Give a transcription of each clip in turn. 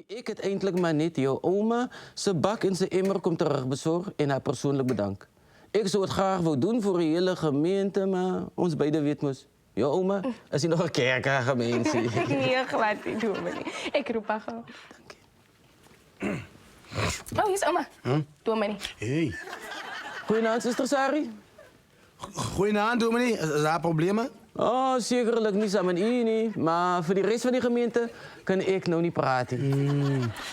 Ik het eindelijk maar niet, jouw oma, ze bak in zijn emmer komt terugbezorgd en haar persoonlijk bedankt. Ik zou het graag willen doen voor de hele gemeente, maar ons beiden weten moes. Jouw oma, is hij nog een kerk aan gemeente? Nee, glad niet, doe me niet. Ik roep haar gewoon. Dank je. Oh, hier is oma. Doe me niet. Hey. Goedenavond, zuster Sari. Goedenavond, dominee. Is daar problemen? Oh, zekerlijk niet samen niet, maar voor de rest van die gemeente kan ik nou niet praten.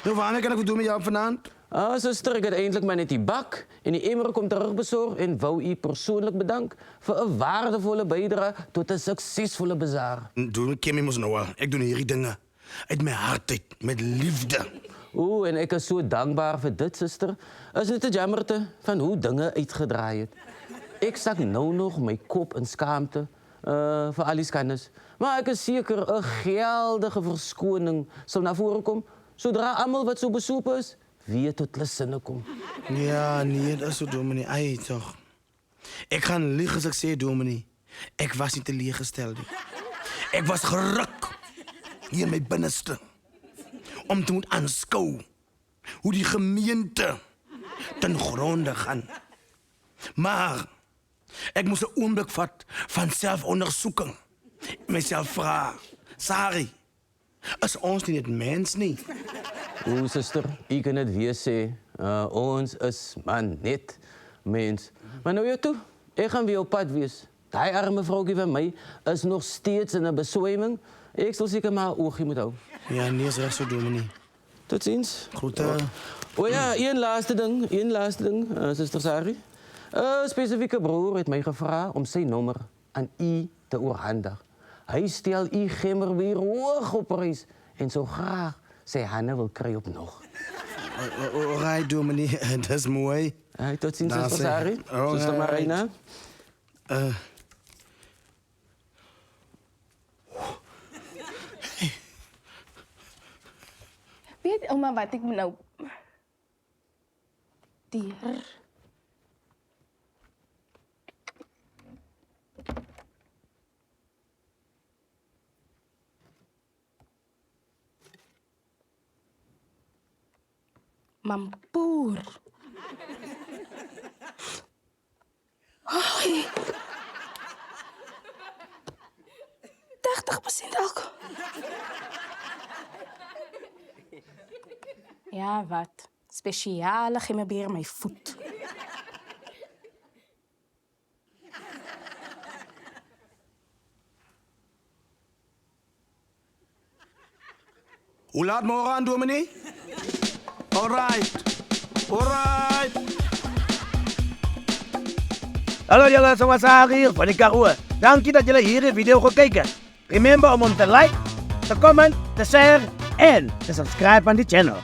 Nou, wanneer kan ik wat doen met jou vanavond? Ah, zuster, ik had eindelijk maar net die bak en die emmer komt terugbezorgd en wou u persoonlijk bedanken voor een waardevolle bijdrage tot een succesvolle bazaar. Doe, Kimmy moest nou wel. Ik doe hierdie dingen. Uit mijn hart, uit, met liefde. Oeh, en ik is zo dankbaar voor dit, zuster. Is het te jammerte van hoe dingen uitgedraaid. Ik zak nou nog mijn kop in schaamte voor al die scanners. Maar ik is zeker een geldige verschoning zal naar voren komen. Zodra allemaal wat zo besoep is, weer tot lessen komt. Ja, nee, dat is zo, dominee. Ai, toch. Ik ga liegen als ik zeg, dominee. Ik was niet teleurgesteld. Ik was geruk. Hier in mijn binnenste. Om te moeten aanschouwen hoe die gemeente ten gronde gaan. Maar ik moest een oomblik van zelfonderzoeking. Mezelf vragen. Sari, is ons niet het mens niet? Oeh, zuster, ik kan het weer zeggen. Ons is maar net mens. Maar nou ja toe, ik ga weer op pad wees. Die arme vrouwtje van mij is nog steeds in een bezwijming. Ik zal zeker maar een oogje moeten houden. Ja, nee, is recht zo, dominee. Tot ziens. Groeten. Oh ja, één laatste ding, zuster Sari. Een specifieke broer heeft mij gevraagd om zijn nummer aan u te overhandigen. Hij stelt u gimmer weer hoog op prijs en zo graag zijn Hanne wil krijgen op nog. Alright, dominee, dat is mooi. Tot ziens, Daar zuster zeg- Sari. Alright. Zuster Marina. Weet oma wat ik me nou... Dier. Mampoer. Hoi. 80% alcohol. Ja, wat? Speciale gimmerbeer mijn voet. Hoe laat morgen aan, dominee? Alright. Alright. Hallo jullie, zoals hier van de Karoo. Dank je dat jullie hier de video gekeken. Remember om ons te like, te comment, te share en te subscribe aan die channel.